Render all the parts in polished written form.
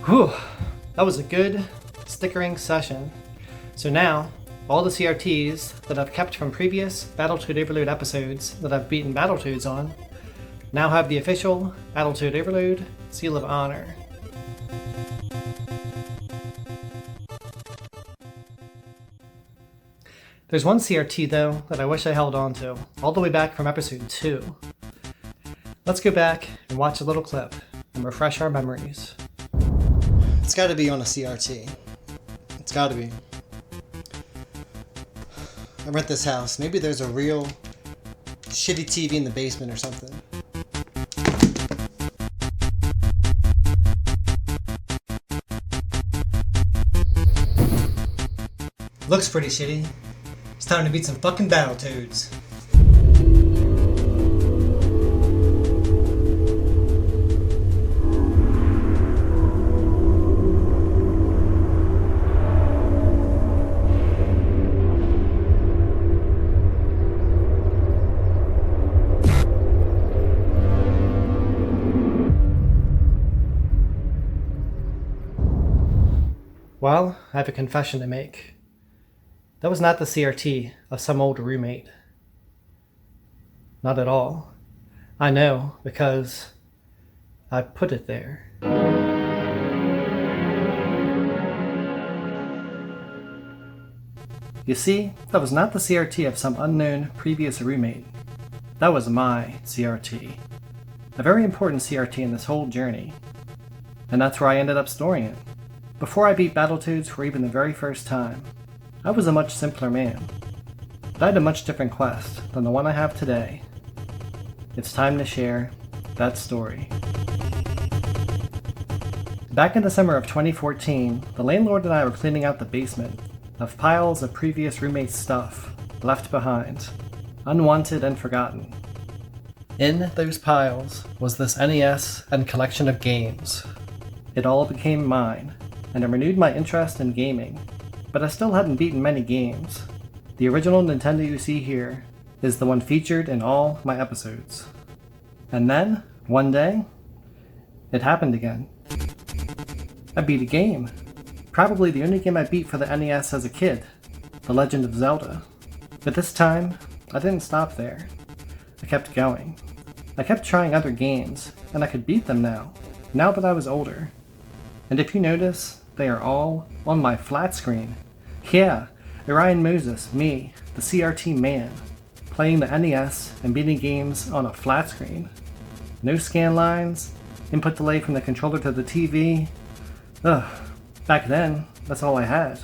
Whew, that was a good stickering session. So now, all the CRTs that I've kept from previous Battletoad Overload episodes that I've beaten Battletoads on now have the official Battletoad Overload Seal of Honor. There's one CRT though that I wish I held on to, all the way back from episode 2. Let's go back and watch a little clip and refresh our memories. It's gotta be on a CRT. It's gotta be. I rent this house. Maybe there's a real shitty TV in the basement or something. Looks pretty shitty. It's time to beat some fucking Battletoads. Well, I have a confession to make. That was not the CRT of some old roommate. Not at all. I know, because I put it there. You see, that was not the CRT of some unknown previous roommate. That was my CRT. A very important CRT in this whole journey. And that's where I ended up storing it. Before I beat Battletoads for even the very first time, I was a much simpler man. But I had a much different quest than the one I have today. It's time to share that story. Back in the summer of 2014, the landlord and I were cleaning out the basement of piles of previous roommates' stuff left behind, unwanted and forgotten. In those piles was this NES and collection of games. It all became mine, and it renewed my interest in gaming, but I still hadn't beaten many games. The original Nintendo you see here is the one featured in all my episodes. And then, one day, it happened again. I beat a game. Probably the only game I beat for the NES as a kid, The Legend of Zelda. But this time, I didn't stop there. I kept going. I kept trying other games, and I could beat them now that I was older. And if you notice, they are all on my flat screen. Yeah, Orion Moses, me, the CRT man, playing the NES and beating games on a flat screen. No scan lines, input delay from the controller to the TV. Ugh, back then, that's all I had.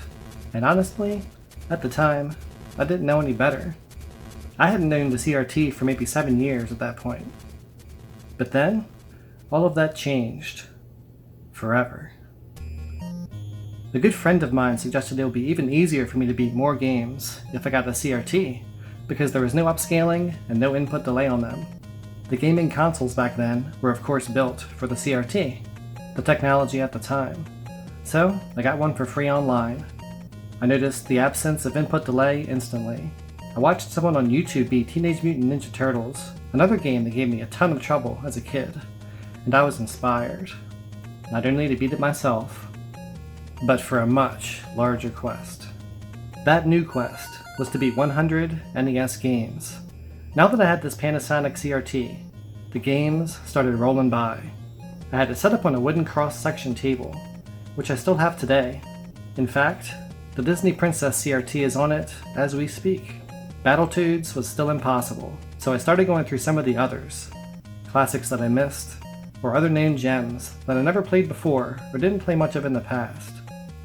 And honestly, at the time, I didn't know any better. I hadn't known the CRT for maybe 7 years at that point. But then, all of that changed. Forever. A good friend of mine suggested it would be even easier for me to beat more games if I got a CRT, because there was no upscaling and no input delay on them. The gaming consoles back then were of course built for the CRT, the technology at the time. So, I got one for free online. I noticed the absence of input delay instantly. I watched someone on YouTube beat Teenage Mutant Ninja Turtles, another game that gave me a ton of trouble as a kid, and I was inspired. Not only to beat it myself, but for a much larger quest. That new quest was to beat 100 NES games. Now that I had this Panasonic CRT, the games started rolling by. I had it set up on a wooden cross-section table, which I still have today. In fact, the Disney Princess CRT is on it as we speak. Battletoads was still impossible, so I started going through some of the others. Classics that I missed, or other named gems that I never played before or didn't play much of in the past.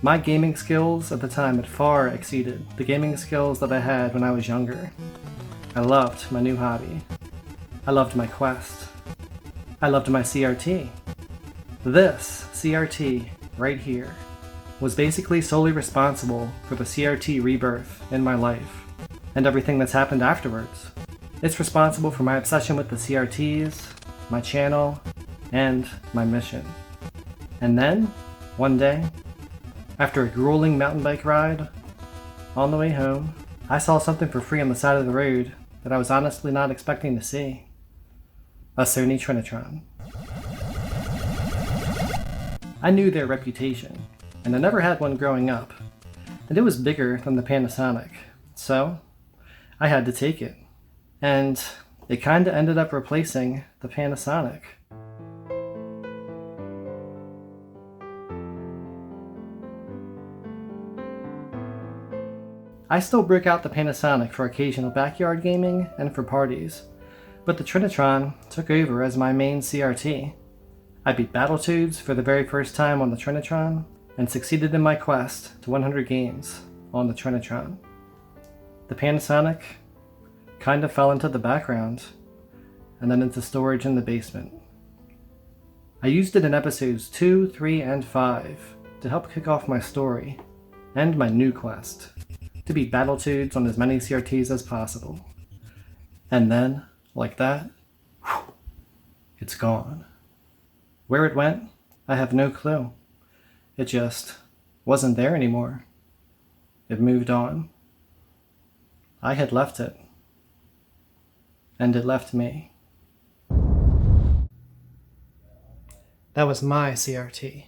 My gaming skills at the time had far exceeded the gaming skills that I had when I was younger. I loved my new hobby. I loved my quest. I loved my CRT. This CRT right here was basically solely responsible for the CRT rebirth in my life and everything that's happened afterwards. It's responsible for my obsession with the CRTs, my channel, and my mission. And then, one day, after a grueling mountain bike ride, on the way home, I saw something for free on the side of the road that I was honestly not expecting to see. A Sony Trinitron. I knew their reputation, and I never had one growing up, and it was bigger than the Panasonic, so I had to take it. And it kinda ended up replacing the Panasonic. I still break out the Panasonic for occasional backyard gaming and for parties, but the Trinitron took over as my main CRT. I beat Battletoads for the very first time on the Trinitron, and succeeded in my quest to 100 games on the Trinitron. The Panasonic kind of fell into the background, and then into storage in the basement. I used it in episodes 2, 3, and 5 to help kick off my story, and my new quest, to beat Battletoads on as many CRTs as possible. And then, like that, it's gone. Where it went, I have no clue. It just wasn't there anymore. It moved on. I had left it. And it left me. That was my CRT.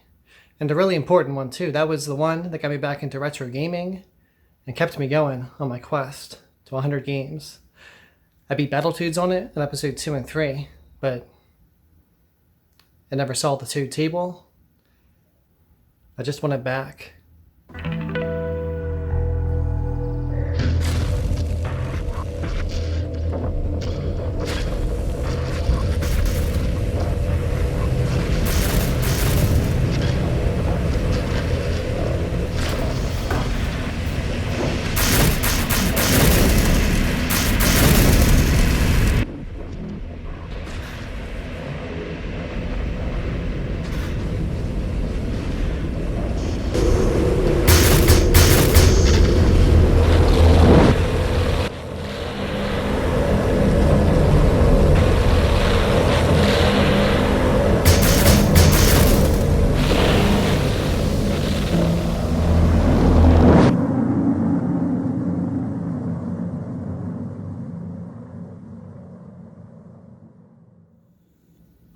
And a really important one too. That was the one that got me back into retro gaming and kept me going on my quest to 100 games. I beat Battletoads on it in episode 2 and 3, but I never saw the Toad table. I just want it back.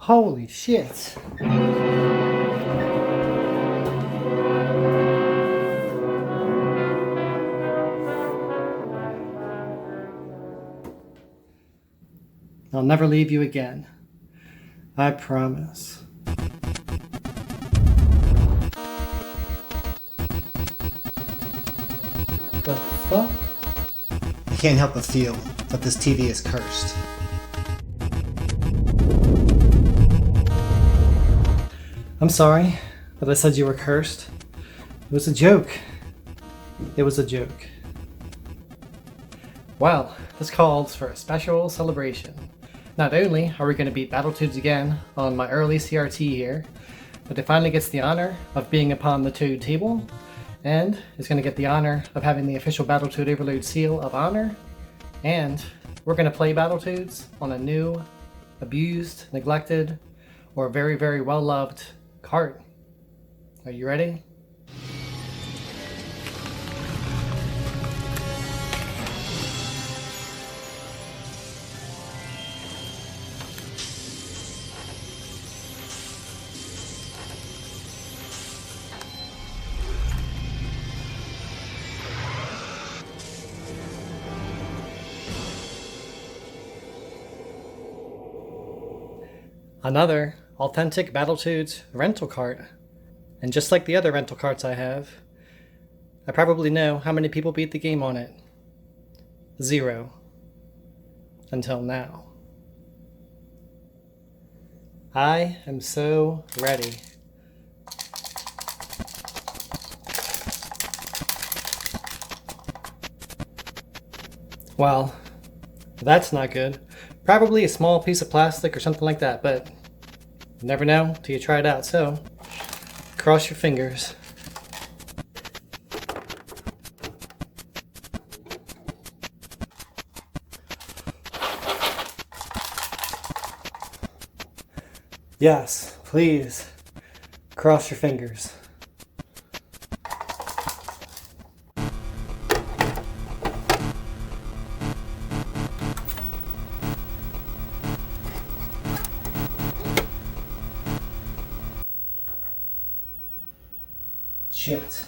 Holy shit. I'll never leave you again. I promise. The fuck? I can't help but feel that this TV is cursed. I'm sorry that I said you were cursed. It was a joke. It was a joke. Well, this calls for a special celebration. Not only are we going to beat Battletoads again on my early CRT here, but it finally gets the honor of being upon the Toad table, and it's going to get the honor of having the official Battletoad Overload seal of honor, and we're going to play Battletoads on a new, abused, neglected, or very, very well-loved cart. Are you ready? Another authentic Battletoads rental cart. And just like the other rental carts I have, I probably know how many people beat the game on it. 0. Until now. I am so ready. Well, that's not good. Probably a small piece of plastic or something like that, but you never know till you try it out, so cross your fingers. Yes, please, cross your fingers. Shit.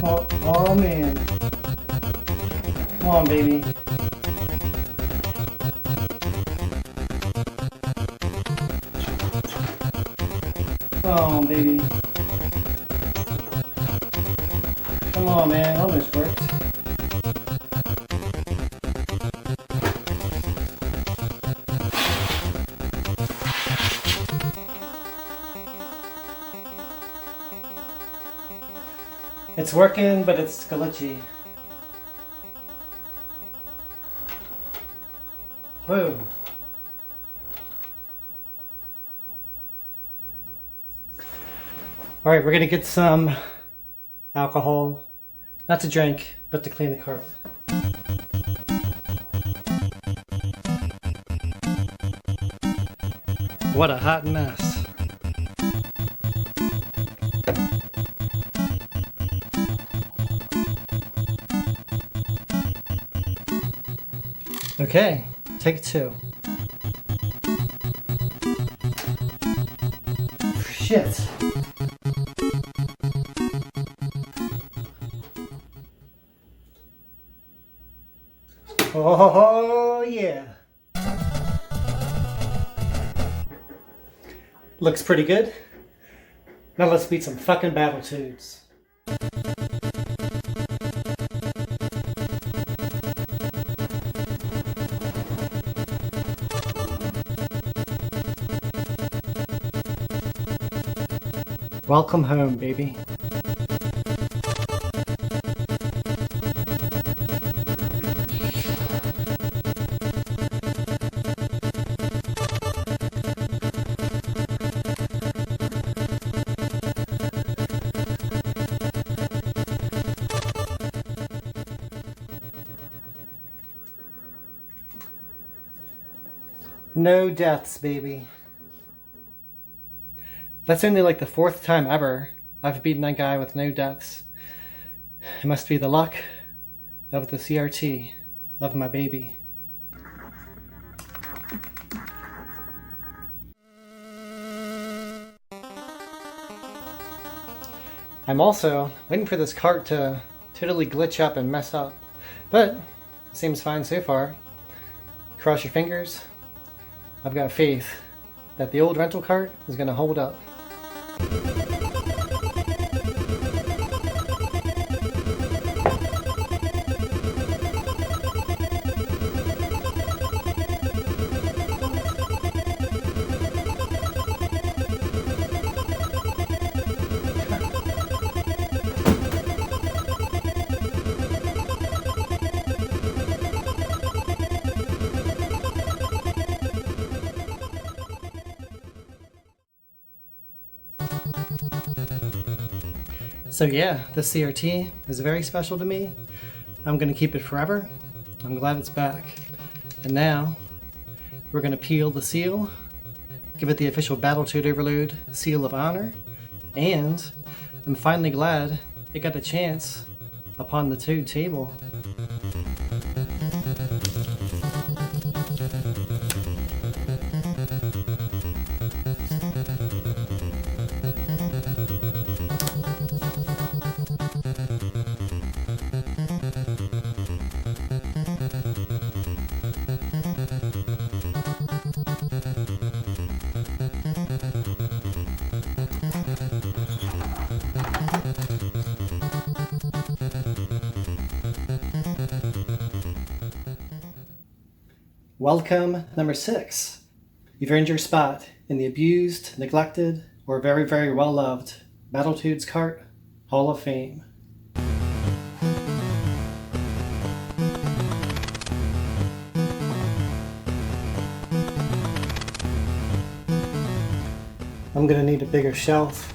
Oh man. Come on, baby. Come on, baby. Come on, man. Almost worked. It's working, but it's glitchy. Whoa. Alright, we're gonna get some alcohol. Not to drink, but to clean the cart. What a hot mess. Okay, take 2. Shit. Oh yeah. Looks pretty good. Now let's beat some fucking Battletoads. Welcome home, baby. No deaths, baby. That's only like the 4th time ever I've beaten that guy with no deaths. It must be the luck of the CRT of my baby. I'm also waiting for this cart to totally glitch up and mess up, but it seems fine so far. Cross your fingers. I've got faith that the old rental cart is going to hold up. So yeah, this CRT is very special to me. I'm going to keep it forever. I'm glad it's back. And now, we're going to peel the seal, give it the official Battletoad Overload Seal of Honor, and I'm finally glad it got a chance upon the Toad table. Welcome, number 6. You've earned your spot in the abused, neglected, or very, very well-loved Battletoads Cart Hall of Fame. I'm gonna need a bigger shelf.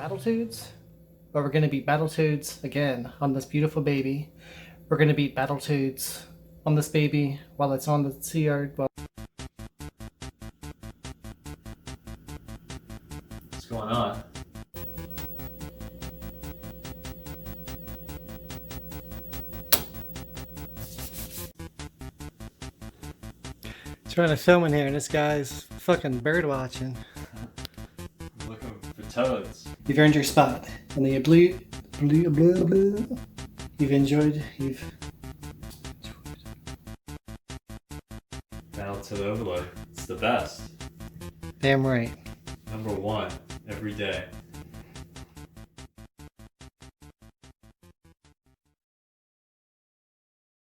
Battletoads, but we're gonna beat Battletoads again on this beautiful baby. We're gonna beat Battletoads on this baby while it's on the CR. What's going on? Trying to film in here, and this guy's fucking bird watching. Looking for toads. You've earned your spot, and then you've enjoyed. Battletoad Overload. It's the best. Damn right. Number one every day.